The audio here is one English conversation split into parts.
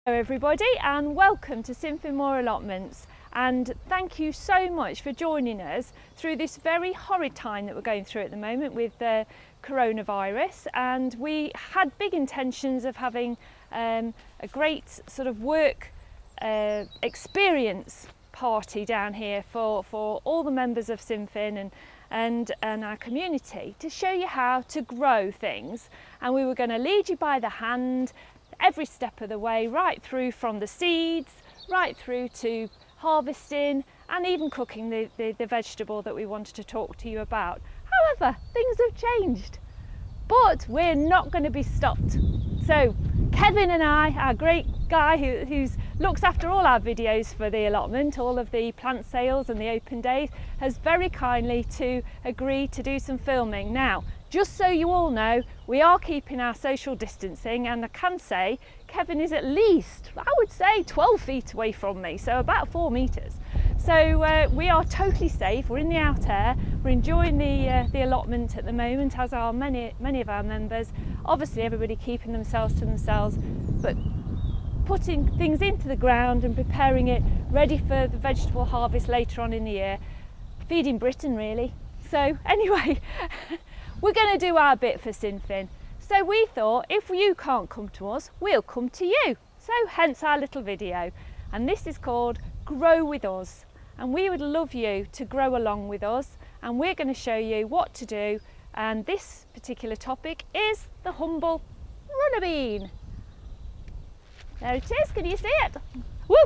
Hello everybody and welcome to Sinfin Moor Allotments, and thank you so much for joining us through this very horrid time that we're going through at the moment with the coronavirus. And we had big intentions of having a great sort of work experience party down here for all the members of Sinfin and our community to show you how to grow things, and we were going to lead you by the hand every step of the way, right through from the seeds, right through to harvesting and even cooking the vegetable that we wanted to talk to you about. However, things have changed, but we're not going to be stopped. So Kevin and I, our great guy who looks after all our videos for the allotment, all of the plant sales and the open days, has very kindly to agree to do some filming. Now, just so you all know, we are keeping our social distancing, and I can say Kevin is at least, I would say, 12 feet away from me, so about 4 metres. So we are totally safe. We're in the out air. We're enjoying the allotment at the moment, as are many of our members. Obviously, everybody keeping themselves to themselves, but putting things into the ground and preparing it ready for the vegetable harvest later on in the year. Feeding Britain, really. So anyway, we're going to do our bit for Sinfin. So we thought, if you can't come to us, we'll come to you. So hence our little video. And this is called Grow With Us. And we would love you to grow along with us. And we're going to show you what to do. And this particular topic is the humble runner bean. There it is, can you see it? Woo!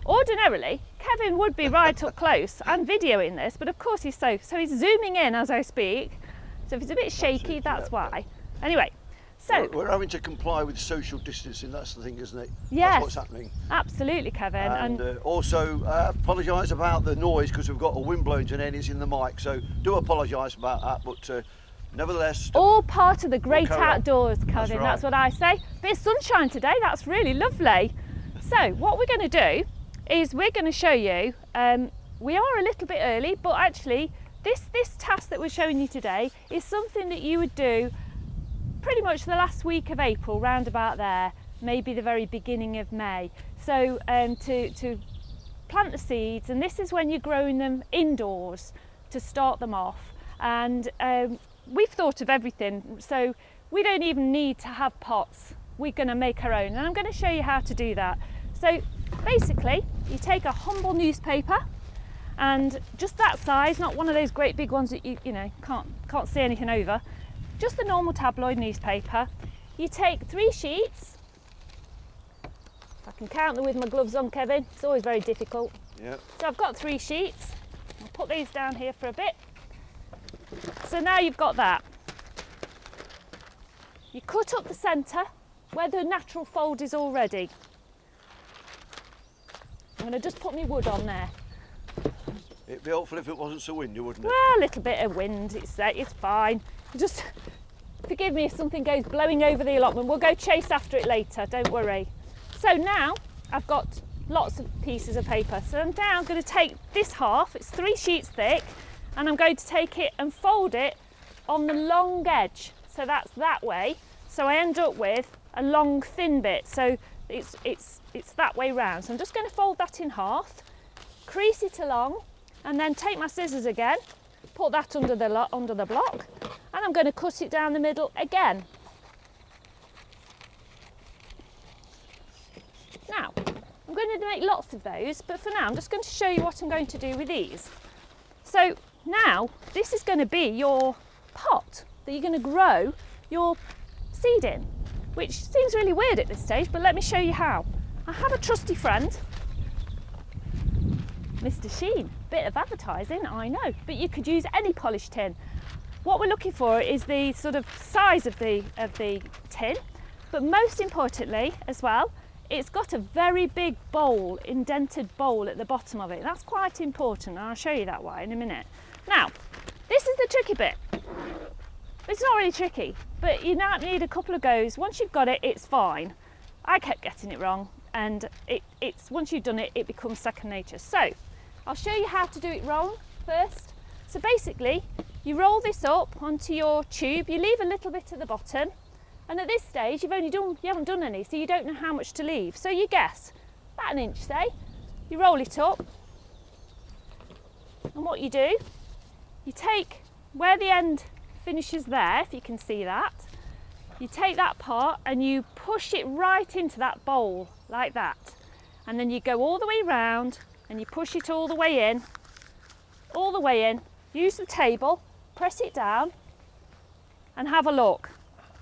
Ordinarily, Kevin would be right up close and videoing this, but of course he's so he's zooming in as I speak. So if it's a bit shaky, that's why. Anyway, so we're having to comply with social distancing. That's the thing, isn't it? Yes, that's what's happening. Absolutely, Kevin. And also apologise about the noise, because we've got a wind blowing to end in the mic. So do apologise about that, but nevertheless, all part of the great outdoors, Kevin. That's right. That's what I say. Bit of sunshine today. That's really lovely. So what we're going to do is we're going to show you. We are a little bit early, but actually this task that we're showing you today is something that you would do pretty much the last week of April, round about there, maybe the very beginning of May. So to plant the seeds, and this is when you're growing them indoors to start them off. And we've thought of everything, so we don't even need to have pots. We're going to make our own, and I'm going to show you how to do that. So basically, you take a humble newspaper, and just that size, not one of those great big ones that you know can't see anything over, just the normal tabloid newspaper. You take 3 sheets. If I can count them with my gloves on, Kevin, it's always very difficult. Yeah. So I've got 3 sheets. I'll put these down here for a bit. So now you've got that. You cut up the centre where the natural fold is already. I'm going to just put my wood on there. It'd be helpful if it wasn't so windy, wouldn't it? Well, a little bit of wind, it's fine. Just forgive me if something goes blowing over the allotment. We'll go chase after it later, don't worry. So now I've got lots of pieces of paper. So I'm now going to take this half, it's 3 sheets thick, and I'm going to take it and fold it on the long edge. So that's that way. So I end up with a long thin bit. So it's that way round. So I'm just going to fold that in half, crease it along, and then take my scissors again, put that under the block, and I'm going to cut it down the middle again. Now, I'm going to make lots of those, but for now I'm just going to show you what I'm going to do with these. So now this is going to be your pot that you're going to grow your seed in, which seems really weird at this stage, but let me show you how. I have a trusty friend, Mr. Sheen. Bit of advertising, I know, but you could use any polished tin. What we're looking for is the sort of size of the tin, but most importantly as well, it's got a very big bowl, indented bowl at the bottom of it. That's quite important, and I'll show you that why in a minute. Now, this is the tricky bit. It's not really tricky, but you now need a couple of goes. Once you've got it, it's fine. I kept getting it wrong, and it's once you've done it, it becomes second nature. So I'll show you how to do it wrong first. So basically, you roll this up onto your tube, you leave a little bit at the bottom, And at this stage, you haven't done any, so you don't know how much to leave. So you guess, about an inch, say. You roll it up, and what you do, you take where the end finishes there, if you can see that. You take that part and you push it right into that bowl, like that. And then you go all the way round and you push it all the way in, use the table, press it down and have a look.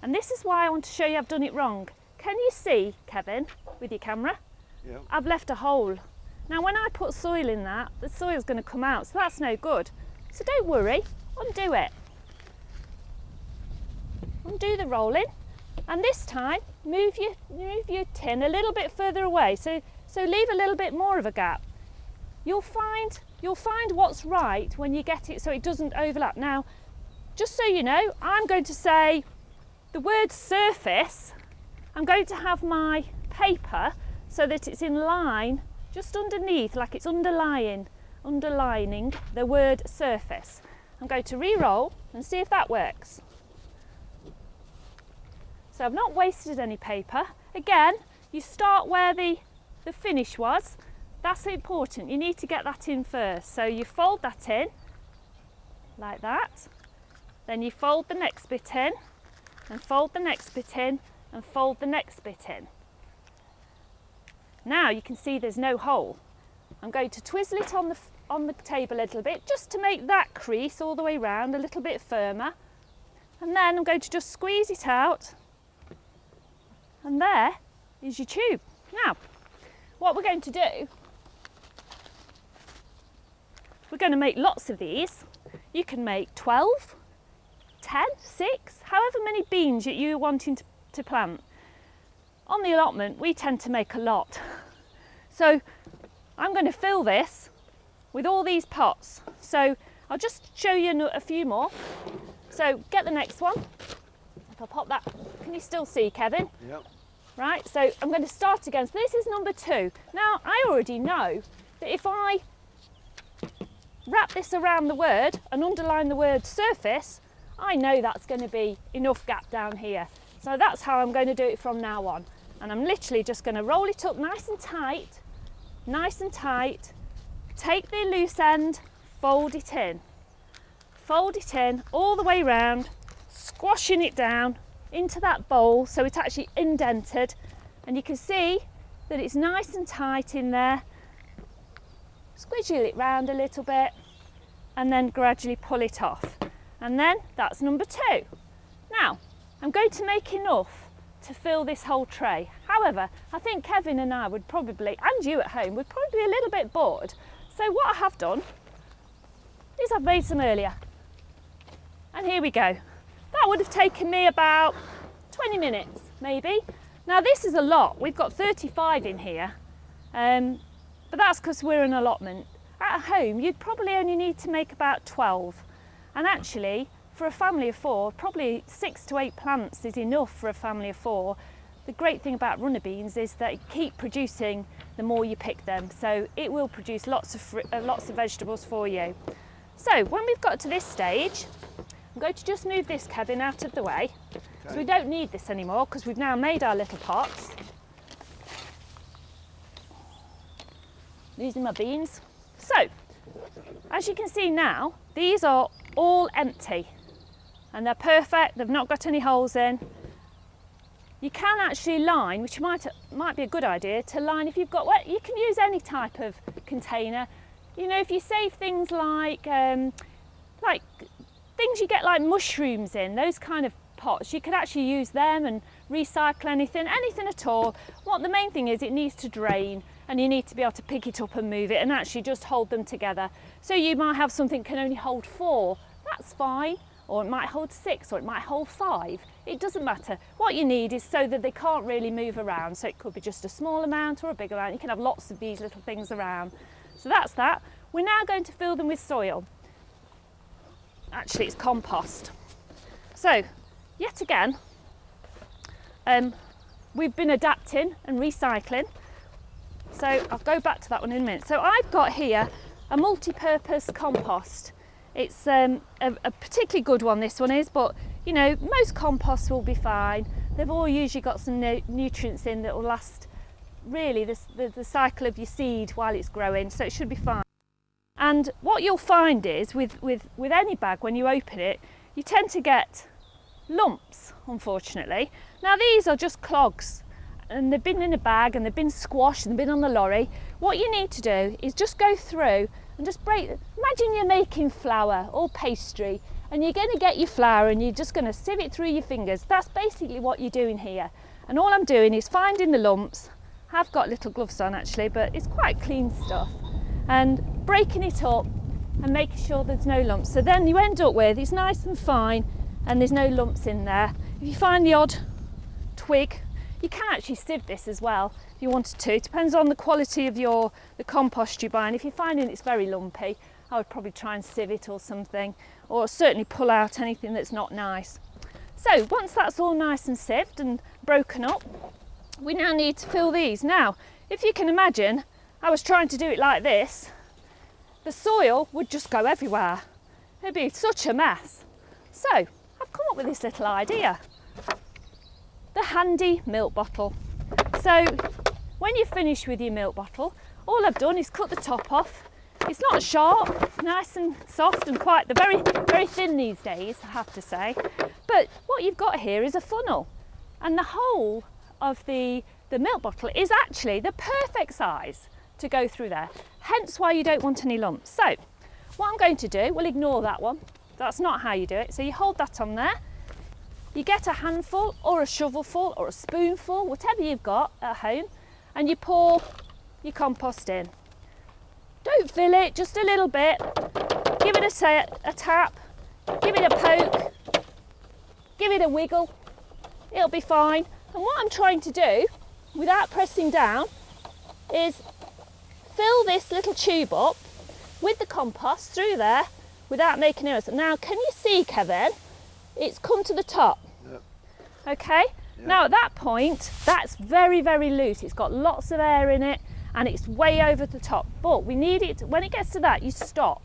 And this is why I want to show you I've done it wrong. Can you see, Kevin, with your camera? Yeah. I've left a hole. Now when I put soil in that, the soil's going to come out, so that's no good. So don't worry, undo it. Undo the rolling, and this time move your tin a little bit further away, so leave a little bit more of a gap. You'll find what's right when you get it so it doesn't overlap. Now, just so you know, I'm going to say the word surface. I'm going to have my paper so that it's in line just underneath, like it's underlining the word surface. I'm going to re-roll and see if that works. So I've not wasted any paper. Again, you start where the finish was. That's important. You need to get that in first. So you fold that in like that. Then you fold the next bit in and fold the next bit in and fold the next bit in. Now you can see there's no hole. I'm going to twizzle it on the table a little bit just to make that crease all the way round a little bit firmer. And then I'm going to just squeeze it out. And there is your tube. Now, what we're going to do, we're going to make lots of these. You can make 12, 10, 6, however many beans that you're wanting to plant. On the allotment, we tend to make a lot. So I'm going to fill this with all these pots. So I'll just show you a few more. So get the next one. If I pop that, can you still see, Kevin? Yep. Right, so I'm going to start again. So this is number 2. Now, I already know that if I wrap this around the word and underline the word surface, I know that's going to be enough gap down here. So that's how I'm going to do it from now on. And I'm literally just going to roll it up nice and tight, take the loose end, fold it in all the way round, squashing it down into that bowl so it's actually indented, and you can see that it's nice and tight in there. Squiggle it round a little bit and then gradually pull it off, and then that's number 2. Now I'm going to make enough to fill this whole tray. However, I think Kevin and I would probably, and you at home, would probably be a little bit bored. So what I have done is I've made some earlier, and here we go. That would have taken me about 20 minutes, maybe. Now this is a lot. We've got 35 in here, but that's because we're an allotment. At home, you'd probably only need to make about 12. And actually, for a family of 4, probably 6 to 8 plants is enough for a family of 4. The great thing about runner beans is that they keep producing the more you pick them. So it will produce lots of vegetables for you. So when we've got to this stage, I'm going to just move this, Kevin, out of the way. So we don't need this anymore because we've now made our little pots. Losing my beans. So, as you can see now, these are all empty and they're perfect. They've not got any holes in. You can actually line, which might be a good idea to line if you've got, well, you can use any type of container. You know, if you save things like things you get like mushrooms in, those kind of pots, you could actually use them and recycle anything at all. What the main thing is, it needs to drain and you need to be able to pick it up and move it and actually just hold them together. So you might have something that can only hold 4, that's fine, or it might hold 6, or it might hold 5. It doesn't matter. What you need is so that they can't really move around. So it could be just a small amount or a big amount. You can have lots of these little things around. So that's that. We're now going to fill them with soil. Actually, it's compost. So, yet again, we've been adapting and recycling. So I'll go back to that one in a minute. So I've got here a multi-purpose compost. It's a particularly good one, this one is, but you know, most composts will be fine. they've all usually got some nutrients in that will last really the cycle of your seed while it's growing, so it should be fine. And what you'll find is with any bag, when you open it, you tend to get lumps, unfortunately. Now these are just clogs, and they've been in a bag and they've been squashed and they've been on the lorry. What you need to do is just go through and just break. Imagine you're making flour or pastry, and you're going to get your flour and you're just going to sieve it through your fingers. That's basically what you're doing here. And all I'm doing is finding the lumps. I've got little gloves on actually, but it's quite clean stuff, and breaking it up and making sure there's no lumps. So then you end up with, it's nice and fine and there's no lumps in there. If you find the odd twig, you can actually sieve this as well if you wanted to. It depends on the quality of the compost you buy, and if you're finding it's very lumpy, I would probably try and sieve it or something, or certainly pull out anything that's not nice. So once that's all nice and sieved and broken up, we now need to fill these. Now, if you can imagine, I was trying to do it like this, the soil would just go everywhere. It'd be such a mess. So I've come up with this little idea. The handy milk bottle. So when you finish with your milk bottle, all I've done is cut the top off. It's not sharp, nice and soft, and quite, they're very, very thin these days, I have to say. But what you've got here is a funnel, and the hole of the milk bottle is actually the perfect size to go through there, hence why you don't want any lumps. So what I'm going to do, we'll ignore that one, that's not how you do it. So you hold that on there, you get a handful or a shovelful or a spoonful, whatever you've got at home, and you pour your compost in. Don't fill it, just a little bit, give it a tap, give it a poke, give it a wiggle, it'll be fine. And what I'm trying to do, without pressing down, is fill this little tube up with the compost through there without making a mess. Now, can you see, Kevin? It's come to the top. Yep. Okay? Yep. Now, at that point, that's very, very loose. It's got lots of air in it and it's way over the top. But we need it, when it gets to that, you stop.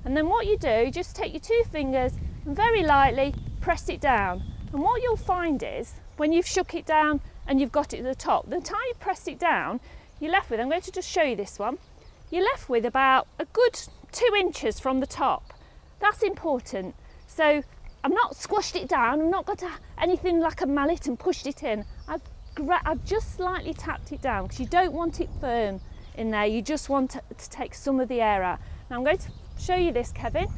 And then what you do, just take your 2 fingers and very lightly press it down. And what you'll find is, when you've shook it down and you've got it to the top, the time you pressed it down, you're left with, I'm going to just show you this one, you're left with about a good 2 inches from the top. That's important. So I've not squashed it down, I've not got anything like a mallet and pushed it in. I've just slightly tapped it down because you don't want it firm in there, you just want to take some of the air out. Now I'm going to show you this, Kevin,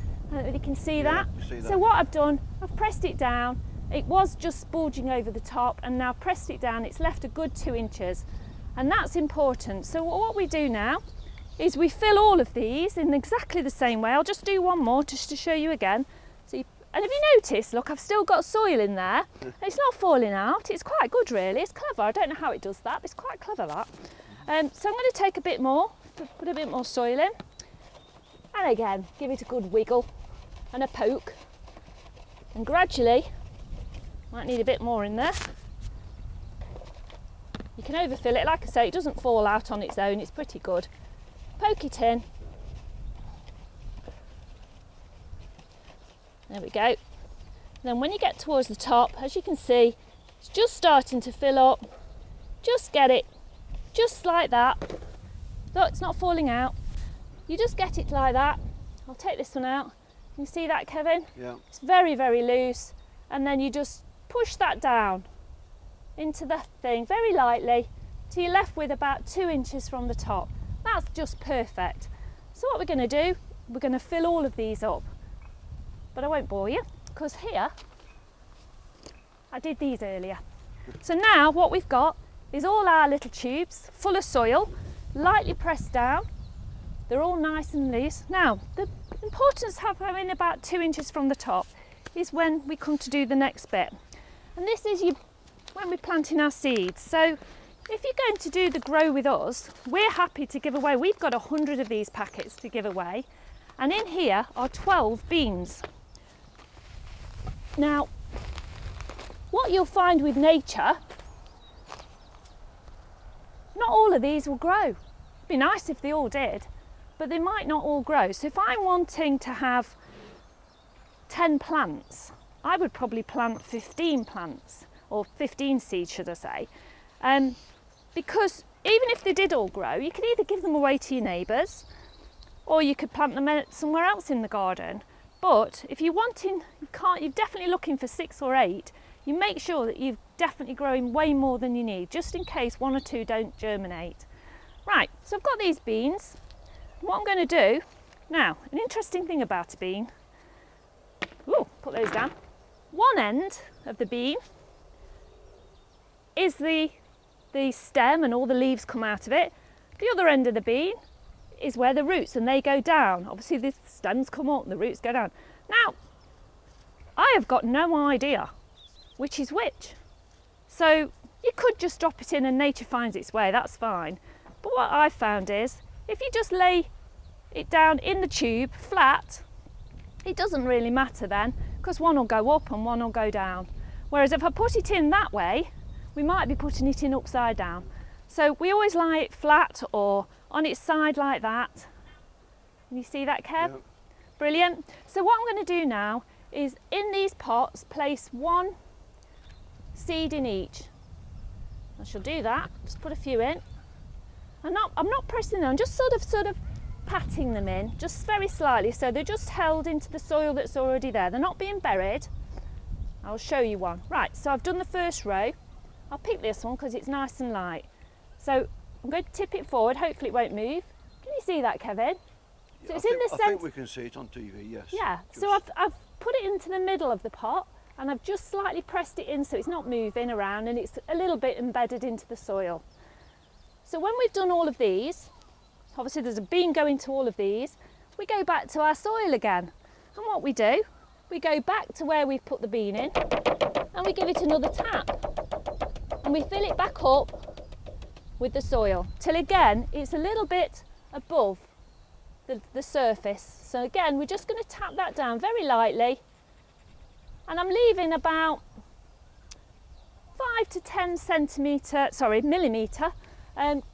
you can see that. So what I've done, I've pressed it down. It was just bulging over the top, and now pressed it down, it's left a good 2 inches, and that's important. So what we do now is we fill all of these in exactly the same way. I'll just do one more just to show you again. And if you notice, look, I've still got soil in there. It's not falling out, it's quite good really, it's clever. I don't know how it does that, but it's quite clever that. So I'm going to take a bit more, put a bit more soil in, and again, give it a good wiggle and a poke, and gradually, might need a bit more in there. You can overfill it, like I say, it doesn't fall out on its own, it's pretty good. Poke it in. There we go. And then when you get towards the top, as you can see, it's just starting to fill up. Just get it, just like that. Look, it's not falling out. You just get it like that. I'll take this one out. Can you see that, Kevin? Yeah. It's very, very loose. And then you just push that down into the thing very lightly till you're left with about 2 inches from the top. That's just perfect. So what we're going to do, we're going to fill all of these up. But I won't bore you, because here, I did these earlier. So now what we've got is all our little tubes full of soil, lightly pressed down. They're all nice and loose. Now, the importance of having about 2 inches from the top is when we come to do the next bit. And this is when we're planting our seeds. So if you're going to do the grow with us, we're happy to give away, we've got 100 of these packets to give away, and in here are 12 beans. Now, what you'll find with nature, not all of these will grow. It'd be nice if they all did, but they might not all grow. So if I'm wanting to have 10 plants, I would probably plant 15 plants, or 15 seeds should I say, because even if they did all grow, you could either give them away to your neighbours or you could plant them somewhere else in the garden. But if you're wanting, you're definitely looking for 6 or 8, you make sure that you're definitely growing way more than you need, just in case 1 or 2 don't germinate. Right, so I've got these beans. What I'm going to do now, an interesting thing about a bean, ooh, put those down. One end of the bean is the stem and all the leaves come out of it. The other end of the bean is where the roots, and they go down. Obviously the stems come up and the roots go down. Now, I have got no idea which is which. So you could just drop it in and nature finds its way, that's fine. But what I've found is, if you just lay it down in the tube, flat, it doesn't really matter then, because one will go up and one will go down. Whereas if I put it in that way, we might be putting it in upside down. So we always lie it flat or on its side like that. Can you see that, Kev? Yep. Brilliant. So what I'm going to do now is, in these pots, place 1 seed in each. I shall do that. Just put a few in. I'm not pressing them. I'm just sort of patting them in, just very slightly, so they're just held into the soil that's already there. They're not being buried. I'll show you one. Right. So I've done the first row. I'll pick this one because it's nice and light. So I'm going to tip it forward, hopefully it won't move. Can you see that, Kevin? So it's in the centre. I think we can see it on TV, yes. Yeah, so I've put it into the middle of the pot and I've just slightly pressed it in so it's not moving around and it's a little bit embedded into the soil. So when we've done all of these, obviously there's a bean going to all of these, we go back to our soil again. And what we do, we go back to where we've put the bean in and we give it another tap. And we fill it back up with the soil till again it's a little bit above the surface. So again we're just going to tap that down very lightly, and I'm leaving about 5 to 10 millimetre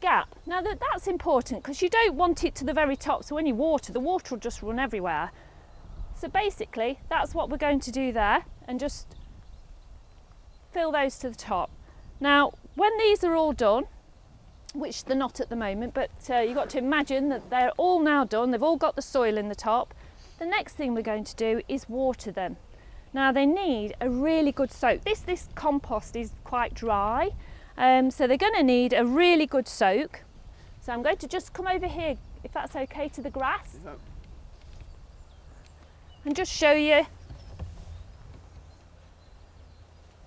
gap. Now that's important because you don't want it to the very top, so when you water, the water will just run everywhere. So basically that's what we're going to do there, and just fill those to the top. Now when these are all done, which they're not at the moment, but you've got to imagine that they're all now done, they've all got the soil in the top. The next thing we're going to do is water them. Now they need a really good soak. This compost is quite dry, so they're going to need a really good soak. So I'm going to just come over here, if that's okay, to the grass. Yeah. And just show you.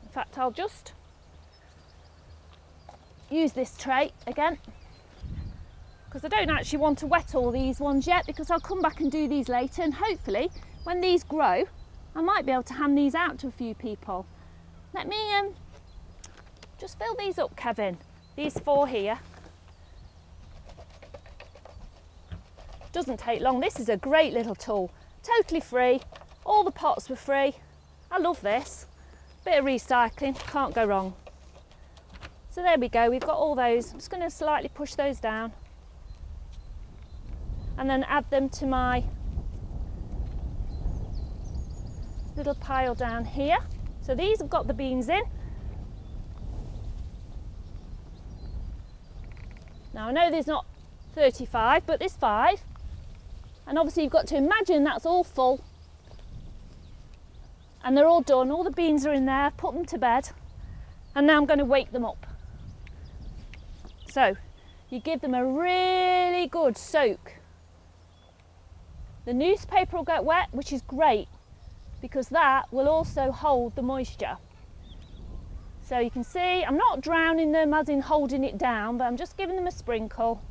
In fact, I'll just use this tray again, because I don't actually want to wet all these ones yet, because I'll come back and do these later, and hopefully when these grow I might be able to hand these out to a few people. Let me just fill these up, Kevin, these 4 here. Doesn't take long. This is a great little tool, totally free, all the pots were free. I love this, bit of recycling, can't go wrong. So there we go, we've got all those. I'm just going to slightly push those down and then add them to my little pile down here. So these have got the beans in. Now I know there's not 35, but there's 5. And obviously you've got to imagine that's all full. And they're all done, all the beans are in there, put them to bed. And now I'm going to wake them up. So you give them a really good soak. The newspaper will get wet, which is great, because that will also hold the moisture. So you can see I'm not drowning them as in holding it down, but I'm just giving them a sprinkle,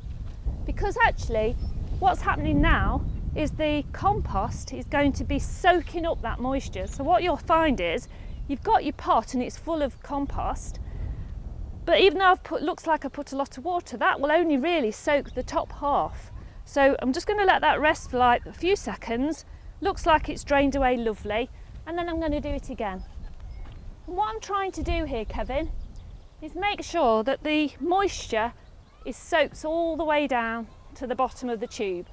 because actually what's happening now is the compost is going to be soaking up that moisture. So what you'll find is you've got your pot and it's full of compost, but even though looks like I put a lot of water, that will only really soak the top half. So I'm just going to let that rest for like a few seconds. Looks like it's drained away lovely, and then I'm going to do it again. And what I'm trying to do here, Kevin, is make sure that the moisture is soaked all the way down to the bottom of the tube.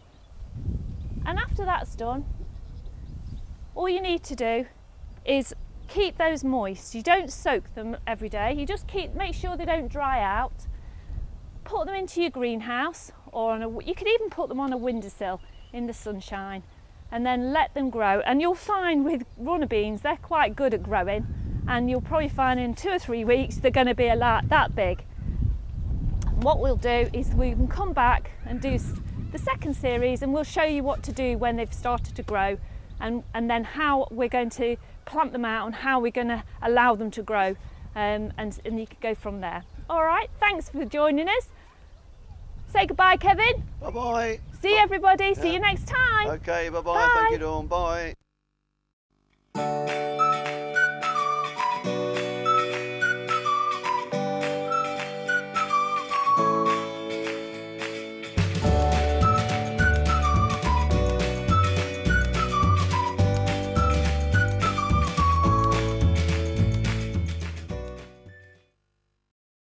And after that's done, all you need to do is keep those moist. You don't soak them every day, you just make sure they don't dry out. Put them into your greenhouse, or you could even put them on a windowsill in the sunshine, and then let them grow. And you'll find with runner beans, they're quite good at growing, and you'll probably find in 2 or 3 weeks they're going to be that big. What we'll do is we can come back and do the second series, and we'll show you what to do when they've started to grow, and then how we're going to plant them out and how we're going to allow them to grow, and you can go from there. All right, thanks for joining us. Say goodbye, Kevin. Bye-bye. See you, everybody. See you next time. Okay, bye-bye. Bye. Thank you, Dawn. Bye.